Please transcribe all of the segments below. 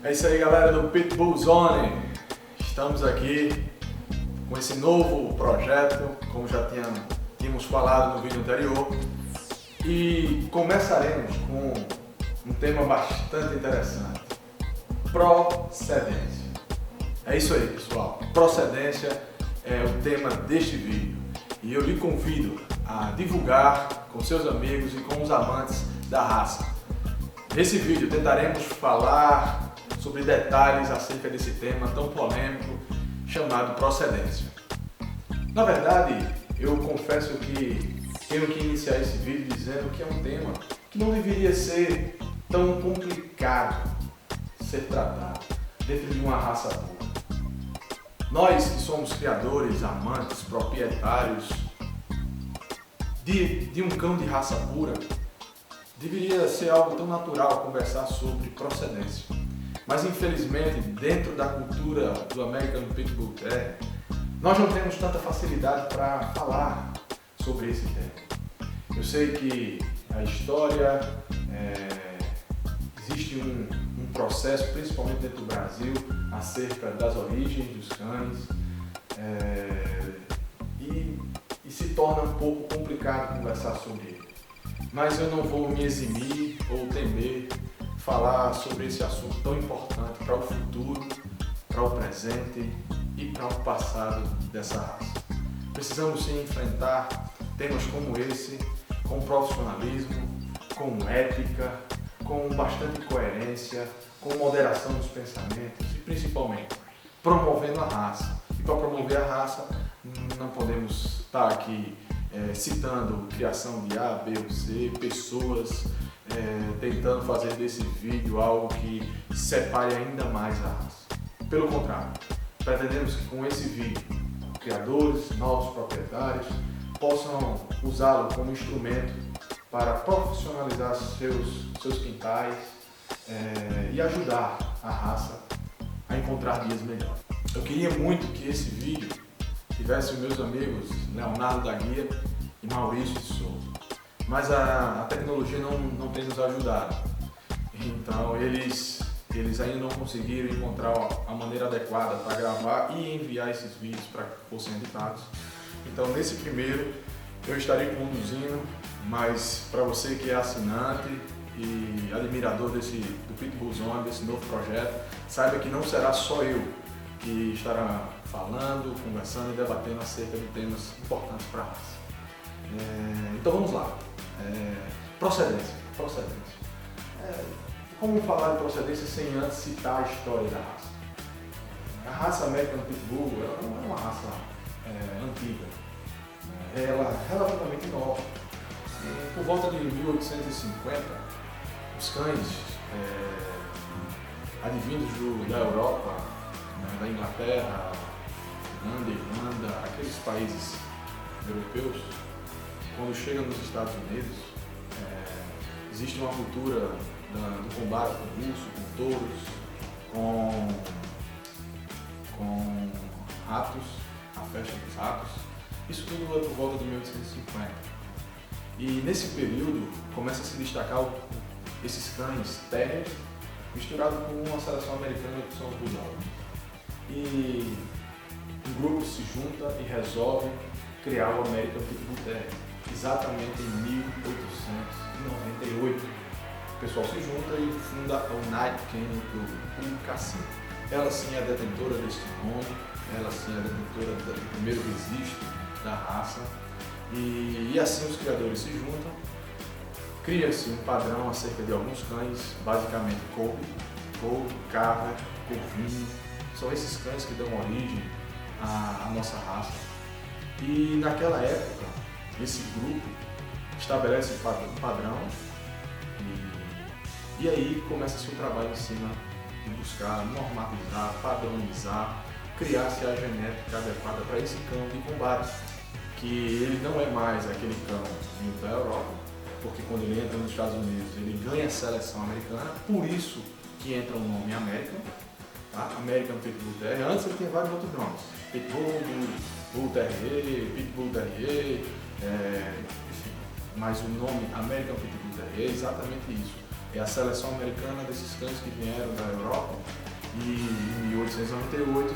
É isso aí, galera do Pitbull Zone. Estamos aqui com esse novo projeto, como já tínhamos falado no vídeo anterior, e começaremos com um tema bastante interessante: procedência. É isso aí, pessoal. Procedência é o tema deste vídeo e eu lhe convido a divulgar com seus amigos e com os amantes da raça. Nesse vídeo tentaremos falar sobre detalhes acerca desse tema tão polêmico chamado procedência. Na verdade, eu confesso que tenho que iniciar esse vídeo dizendo que é um tema que não deveria ser tão complicado ser tratado dentro de uma raça pura. Nós que somos criadores, amantes, proprietários de um cão de raça pura, deveria ser algo tão natural conversar sobre procedência. Mas infelizmente, dentro da cultura do American Pitbull Terrier, nós não temos tanta facilidade para falar sobre esse tema. Eu sei que a história, existe um processo, principalmente dentro do Brasil, acerca das origens dos cães, e se torna um pouco complicado conversar sobre ele. Mas eu não vou me eximir ou temer falar sobre esse assunto tão importante para o futuro, para o presente e para o passado dessa raça. Precisamos sim enfrentar temas como esse com profissionalismo, com ética, com bastante coerência, com moderação dos pensamentos e principalmente promovendo a raça. E para promover a raça não podemos estar aqui citando criação de A, B ou C, pessoas tentando fazer desse vídeo algo que separe ainda mais a raça. Pelo contrário, pretendemos que com esse vídeo, criadores, novos proprietários, possam usá-lo como instrumento para profissionalizar seus quintais e ajudar a raça a encontrar dias melhores. Eu queria muito que esse vídeo tivesse os meus amigos Leonardo da Guia e Maurício de Souza, mas a tecnologia não tem nos ajudado. Então eles ainda não conseguiram encontrar a maneira adequada para gravar e enviar esses vídeos para que fossem editados. Então nesse primeiro eu estarei conduzindo, mas para você que é assinante e admirador do Pitbull Zone, desse novo projeto, saiba que não será só eu que estará falando, conversando e debatendo acerca de temas importantes para a raça. Então vamos lá. Procedência. Como falar de procedência sem antes citar a história da raça? A raça American Pitbull ela não é uma raça antiga. Ela é relativamente nova. Por volta de 1850, os cães advindos da Europa, da Inglaterra, Holanda, Irlanda, aqueles países europeus, quando chegam nos Estados Unidos, existe uma cultura do combate com urso, com touros, com ratos, a festa dos ratos. Isso tudo é por volta de 1850. E nesse período começa a se destacar esses cães terriers misturados com uma seleção americana que são os bulldogs. E um grupo se junta e resolve criar o American Pitbull Terrier, exatamente em 1898. O pessoal se junta e funda o Night Kennel Club, um cassino. Ela sim é a detentora deste nome, ela sim é a detentora do primeiro registro da raça. E assim os criadores se juntam, cria-se um padrão acerca de alguns cães, basicamente Colby, Carver, Corvinho. São esses cães que dão origem à nossa raça. E naquela época, esse grupo estabelece um padrão e aí começa-se um trabalho em cima de buscar normatizar, padronizar, criar-se a genética adequada para esse cão de combate, que ele não é mais aquele cão vindo da Europa, porque quando ele entra nos Estados Unidos ele ganha a seleção americana, por isso que entra o nome American, tá? American Pitbull Terrier. Antes ele tem vários outros nomes, Pitbull, Bull Terrier, Pitbull Terrier, enfim, mas o nome American Pitbull Terrier é exatamente isso, é a seleção americana desses cães que vieram da Europa e em 1898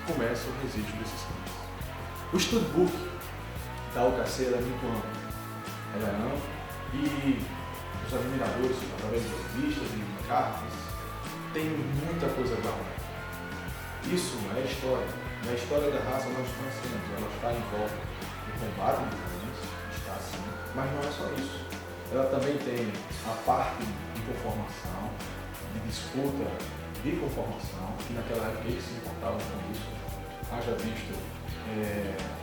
começa o registro desses cães. O Studbook da UKC é muito amplo. Ela é ampla e os admiradores, através de revistas e cartas, tem muita coisa guardada. Isso é história. Na história da raça nós conhecemos, ela está em volta do combate de cães, está assim, mas não é só isso. Ela também tem a parte de conformação, de disputa de conformação, que naquela época eles se importavam com isso. Haja visto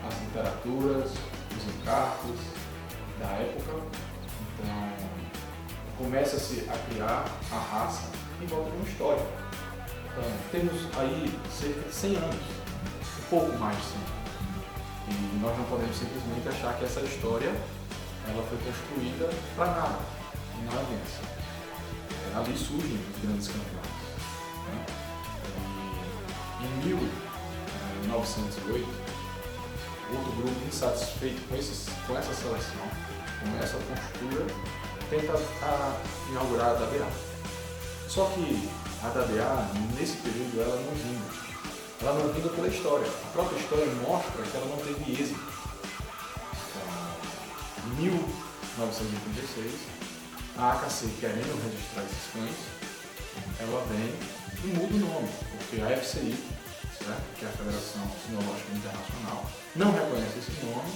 as literaturas, os encartos da época. Então, começa-se a criar a raça em volta de uma história. Então, temos aí cerca de 100 anos, um pouco mais de 100 anos. E nós não podemos simplesmente achar que essa história ela foi construída para nada, e não é bem assim. Ali surgem os grandes campeões. Né? Em 1908, outro grupo insatisfeito com essa seleção, com essa postura, tenta inaugurar a WBA. Só que a WBA, nesse período, ela não vinga. Ela não vinga pela história. A própria história mostra que ela não teve êxito. Em 1936, a AKC, querendo registrar esses cães, ela vem e muda o nome, porque a FCI, certo? Que é a Federação Cinológica Internacional, não reconhece esse nome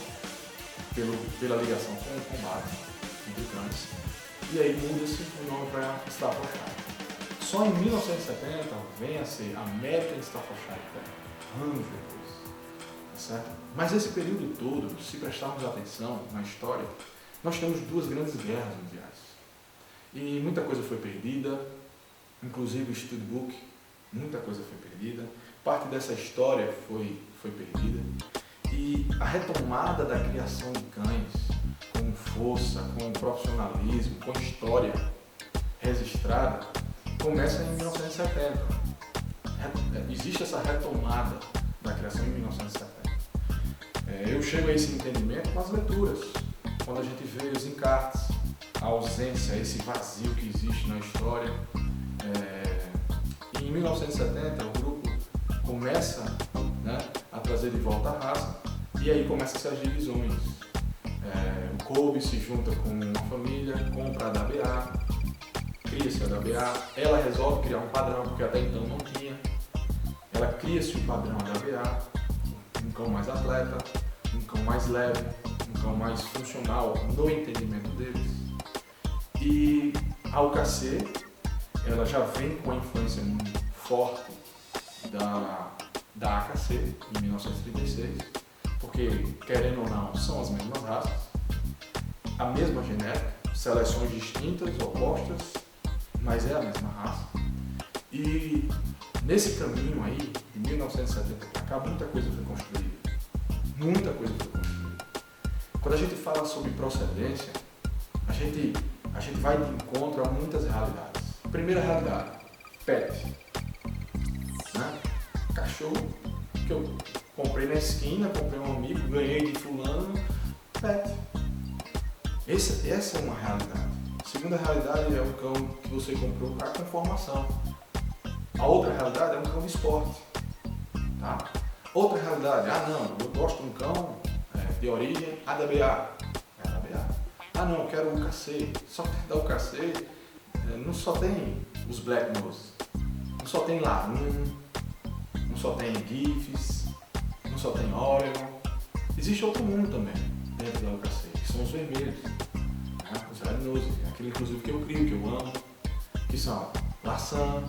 pela ligação com o combate entre cães, e aí muda-se o nome para Staffordshire. Só em 1970 vem a ser American Staffordshire Terrier, anos depois. Certo? Mas esse período todo, se prestarmos atenção na história, nós temos duas grandes guerras mundiais. E muita coisa foi perdida, inclusive o Studbook, muita coisa foi perdida, parte dessa história foi perdida. E a retomada da criação de cães, com força, com profissionalismo, com história registrada, começa em 1970. Existe essa retomada da criação em 1970. Eu chego a esse entendimento com as leituras, quando a gente vê os encartes, a ausência, esse vazio que existe na história. Em 1970 o grupo começa, né, a trazer de volta a raça e aí começam-se as divisões. O Kobe se junta com uma família, compra a WBA, cria-se a WBA, ela resolve criar um padrão, porque até então não tinha. Ela cria-se o padrão WBA, um cão mais atleta, um cão mais leve, um cão mais funcional no entendimento deles. E a UKC, ela já vem com a influência muito forte da AKC em 1936, porque, querendo ou não, são as mesmas raças, a mesma genética, seleções distintas, opostas, mas é a mesma raça. E nesse caminho aí, de 1970 para cá, muita coisa foi construída. Muita coisa foi construída. Quando a gente fala sobre procedência, a gente vai de encontro a muitas realidades. Primeira realidade, pet. Né? Cachorro que eu comprei na esquina, comprei um amigo, ganhei de fulano, pet. Essa é uma realidade. A segunda realidade é um cão que você comprou para conformação. A outra realidade é um cão de esporte. Tá? Outra realidade, eu gosto de um cão de origem AWA. Ah não, eu quero o UKC. Só que da UKC não só tem os Black Nose, não só tem Larum, não só tem GIFs, não só tem Oregon. Existe outro mundo também dentro da UKC, que são os vermelhos, né? Os Red Nose, aquele inclusive que eu crio, que eu amo, que são Laçã,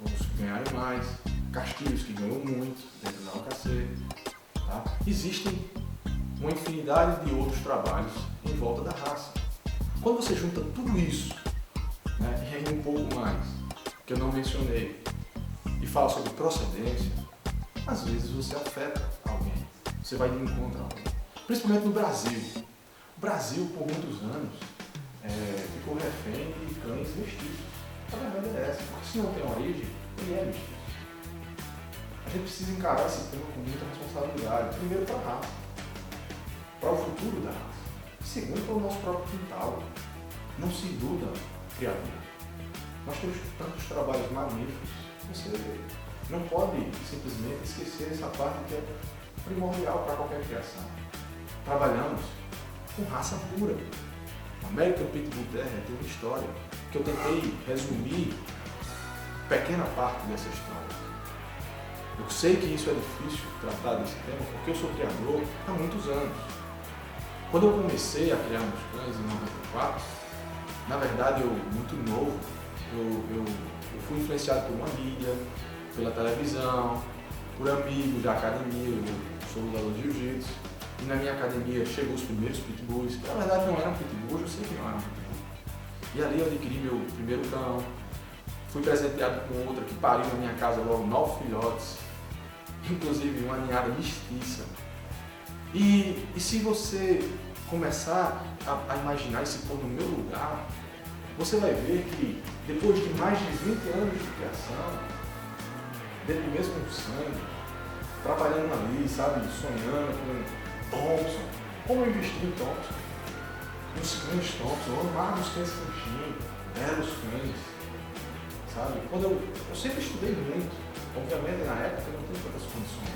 os que ganharam mais, Castilhos, que ganhou muito dentro da UKC. Tá? Existem uma infinidade de outros trabalhos em volta da raça. Quando você junta tudo isso, né, e ainda um pouco mais, que eu não mencionei, e fala sobre procedência, às vezes você afeta alguém, você vai de encontro a alguém. Principalmente no Brasil. O Brasil, por muitos anos, ficou refém de cães mestiços. A verdade é essa, porque se não tem origem, ele é mestiço. A gente precisa encarar esse tema com muita responsabilidade. Primeiro para a raça, para o futuro da raça. Segundo, para o nosso próprio quintal. Não se iluda, criador. Nós temos tantos trabalhos magníficos. Você não pode simplesmente esquecer essa parte que é primordial para qualquer criação. Trabalhamos com raça pura. American Pitbull Terrier tem uma história que eu tentei resumir pequena parte dessa história. Eu sei que isso é difícil tratar desse tema porque eu sou criador há muitos anos. Quando eu comecei a criar meus cães em 94, na verdade eu muito novo, eu fui influenciado por uma mídia, pela televisão, por amigos da academia. Eu sou lutador de jiu-jitsu e na minha academia chegou os primeiros pitbulls, que na verdade não eram pitbulls, eu sei que não eram pitbulls. E ali eu adquiri meu primeiro cão, fui presenteado com outra que pariu na minha casa logo 9 filhotes, inclusive uma ninhada mestiça. E se você começar a imaginar e se pôr no meu lugar, você vai ver que depois de mais de 20 anos de criação, dentro do mesmo sangue, trabalhando ali, sabe, sonhando com Thompson, como eu investi em Thompson, nos cães Thompson, eu amava os cães Canchinho, belos cães, sabe? Quando eu sempre estudei muito, obviamente na época eu não tinha tantas condições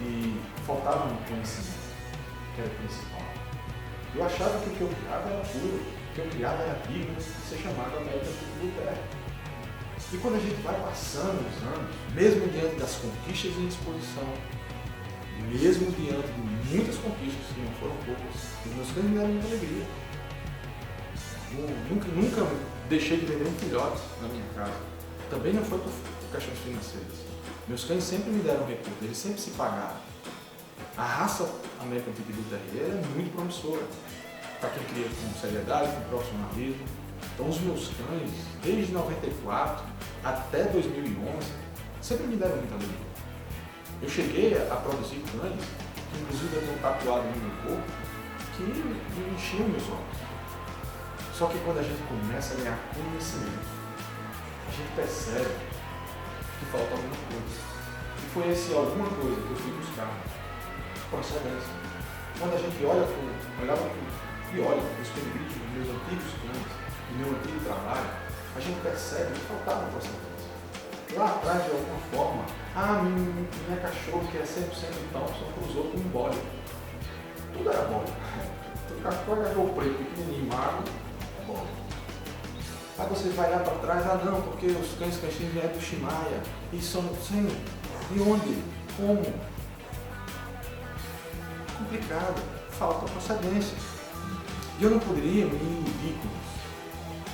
e faltava um conhecimento, que era o principal. Eu achava que o que eu criava era puro, o que eu criava era digno de ser chamado American Pitbull Terrier. E quando a gente vai passando os anos, mesmo diante das conquistas em disposição, mesmo diante de muitas conquistas, que não foram poucas, os meus cães me deram muita alegria. Eu nunca deixei de vender um filhote na minha casa. Também não foi por questões financeiras. Meus cães sempre me deram recurso, eles sempre se pagaram. A raça American Pitbull Terrier é muito promissora para quem cria com seriedade, com profissionalismo. Então os meus cães, desde 94 até 2011, sempre me deram muita alegria. Eu cheguei a produzir cães, que inclusive eu tenho tatuado no meu corpo, que me enchiam meus olhos. Só que quando a gente começa a ganhar conhecimento, a gente percebe que falta alguma coisa. E foi esse alguma coisa que eu fui buscar. Procedência. Quando a gente olha para os peregrinos dos meus antigos cães, do meu antigo trabalho, a gente percebe que faltava procedência. Lá atrás, de alguma forma, minha cachorra que é 100% Thompson cruzou com um bode. Tudo era bode. Cachorro preto, pequenininho, magro, é bode. Aí você vai lá para trás, não, porque os cães canchinhos vieram do Shimaia, e são, sim, de onde? Como? Complicado, falta procedência. E eu não poderia me iludir com isso.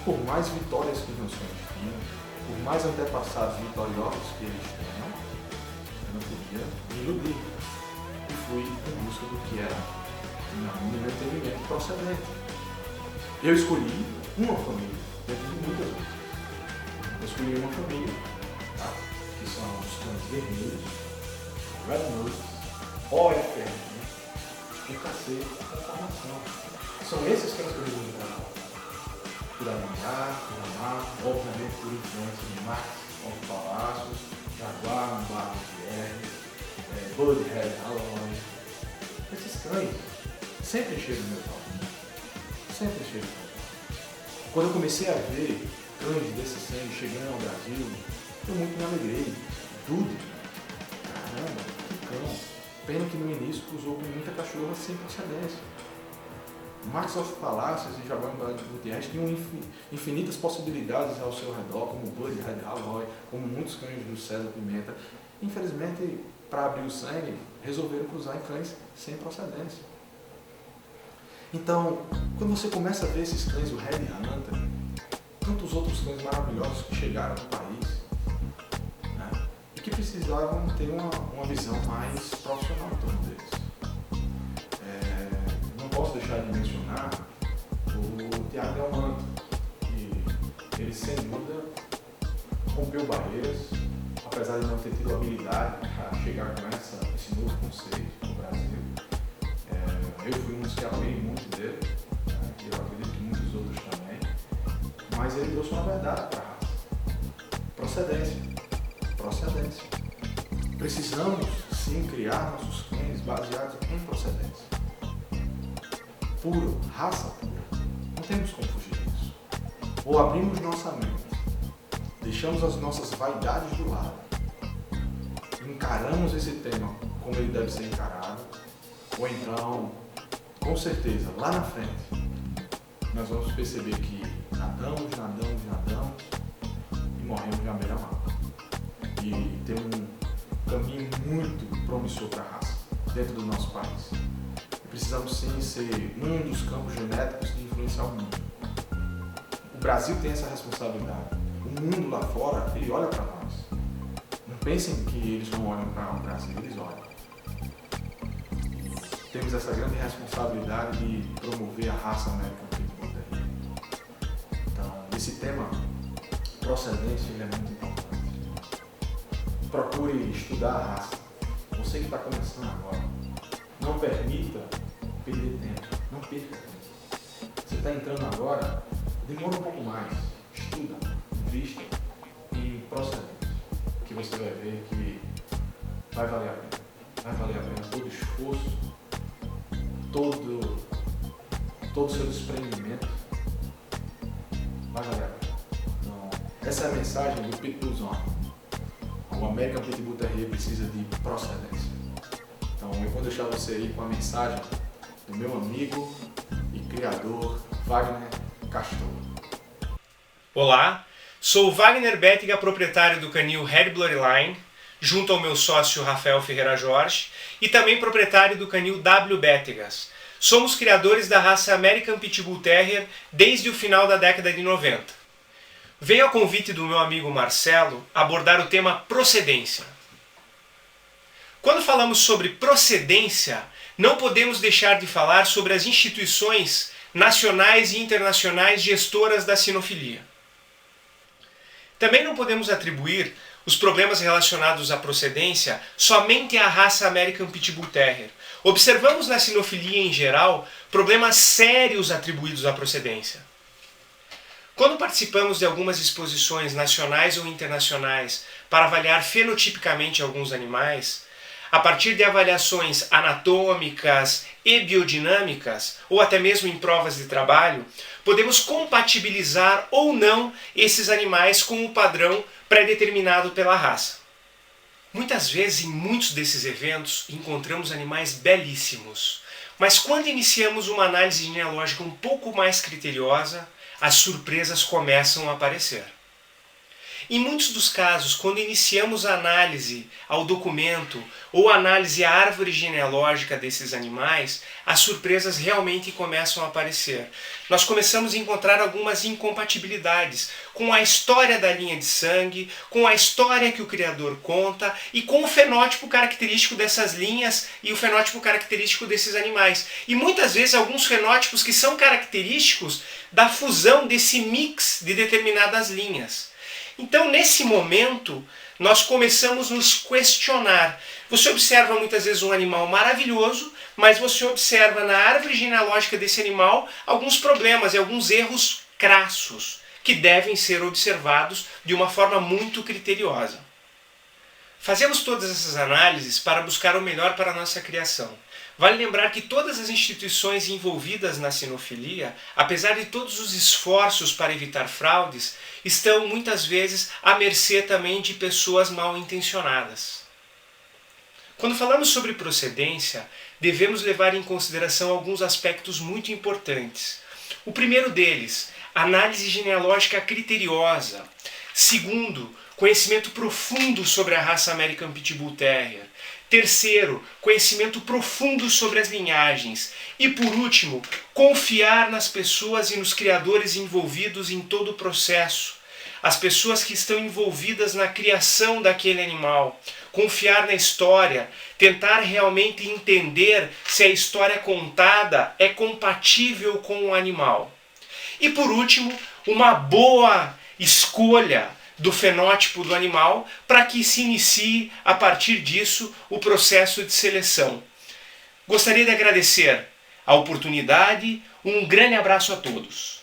Por mais vitórias que os meus cães tinham, por mais antepassados vitoriosos que eles tenham, eu não podia me iludir. E fui em busca do que era, no meu entendimento, procedente. Eu escolhi uma família, dentro de muitas outras. Eu escolhi uma família, tá? Que são os cães vermelhos, Red Nose, OFR, e KC com formação. São esses cães que eu resolvi trabalhar. Por amar, obviamente por influência de Max, Alto Palácios, Jaguar, Barro GR, Bud Head, Alloy. Esses cães sempre encheram meus olhos. Sempre encheram meus olhos. Quando eu comecei a ver cães desse sangue chegando ao Brasil, eu muito me alegrei. Dude, caramba, que cão. Pena que no início cruzou com muita cachorra sem procedência. Max of Palácios e Jaguar Gutierrez tinham infinitas possibilidades ao seu redor, como Bud, Red Alloy, como muitos cães do César Pimenta. Infelizmente, para abrir o sangue, resolveram cruzar em cães sem procedência. Então, quando você começa a ver esses cães, o Red Hunter, tantos outros cães maravilhosos que chegaram no país, né, e que precisavam ter uma visão mais profissional em torno deles. Não posso deixar de mencionar o Thiago Delmanto, que ele sem dúvida rompeu barreiras, apesar de não ter tido habilidade para chegar com esse novo conceito no Brasil. Eu fui um dos que apoiei muito dele, e eu acredito que muitos outros também, mas ele trouxe uma verdade para a raça. Procedência. Precisamos sim criar nossos cães baseados em procedência. Puro, raça pura. Não temos como fugir disso. Ou abrimos nossa mente deixamos as nossas vaidades de lado, encaramos esse tema como ele deve ser encarado, ou então, com certeza, lá na frente, nós vamos perceber que nadamos e morremos na beira-mar. E tem um caminho muito promissor para a raça dentro do nosso país. E precisamos sim ser um dos campos genéticos de influenciar o mundo. O Brasil tem essa responsabilidade. O mundo lá fora, ele olha para nós. Não pensem que eles não olham para o Brasil, eles olham. Temos essa grande responsabilidade de promover a raça American Pitbull Terrier. Então, esse tema, procedência, ele é muito importante. Procure estudar a raça. Você que está começando agora, não permita perder tempo. Não perca tempo. Você está entrando agora, demora um pouco mais. Estuda, invista em procedência. Que você vai ver que vai valer a pena. Vai valer a pena todo o esforço, todo o seu desprendimento. Vai valer a pena. Então, essa é a mensagem do Pitbull Zone. O American Pitbull Terrier precisa de procedência. Então eu vou deixar você aí com a mensagem do meu amigo e criador Wagner Castor. Olá, sou o Wagner Bettiga, proprietário do canil Red Bloodline, junto ao meu sócio Rafael Ferreira Jorge, e também proprietário do canil W Bettigas. Somos criadores da raça American Pitbull Terrier desde o final da década de 90. Venho a convite do meu amigo Marcelo abordar o tema procedência. Quando falamos sobre procedência, não podemos deixar de falar sobre as instituições nacionais e internacionais gestoras da sinofilia. Também não podemos atribuir os problemas relacionados à procedência somente à raça American Pitbull Terrier. Observamos na sinofilia em geral problemas sérios atribuídos à procedência. Quando participamos de algumas exposições nacionais ou internacionais para avaliar fenotipicamente alguns animais, a partir de avaliações anatômicas e biodinâmicas, ou até mesmo em provas de trabalho, podemos compatibilizar ou não esses animais com o padrão pré-determinado pela raça. Muitas vezes, em muitos desses eventos, encontramos animais belíssimos, mas quando iniciamos uma análise genealógica um pouco mais criteriosa, as surpresas começam a aparecer. Em muitos dos casos, quando iniciamos a análise ao documento ou a análise à árvore genealógica desses animais, as surpresas realmente começam a aparecer. Nós começamos a encontrar algumas incompatibilidades com a história da linha de sangue, com a história que o criador conta e com o fenótipo característico dessas linhas e o fenótipo característico desses animais. E muitas vezes alguns fenótipos que são característicos da fusão desse mix de determinadas linhas. Então, nesse momento, nós começamos a nos questionar. Você observa muitas vezes um animal maravilhoso, mas você observa na árvore genealógica desse animal alguns problemas e alguns erros crassos que devem ser observados de uma forma muito criteriosa. Fazemos todas essas análises para buscar o melhor para a nossa criação. Vale lembrar que todas as instituições envolvidas na sinofilia, apesar de todos os esforços para evitar fraudes, estão muitas vezes à mercê também de pessoas mal intencionadas. Quando falamos sobre procedência, devemos levar em consideração alguns aspectos muito importantes. O primeiro deles, análise genealógica criteriosa. Segundo, conhecimento profundo sobre a raça American Pitbull Terrier. Terceiro, conhecimento profundo sobre as linhagens. E por último, confiar nas pessoas e nos criadores envolvidos em todo o processo. As pessoas que estão envolvidas na criação daquele animal. Confiar na história, tentar realmente entender se a história contada é compatível com o animal. E por último, uma boa escolha do fenótipo do animal para que se inicie, a partir disso, o processo de seleção. Gostaria de agradecer a oportunidade, um grande abraço a todos.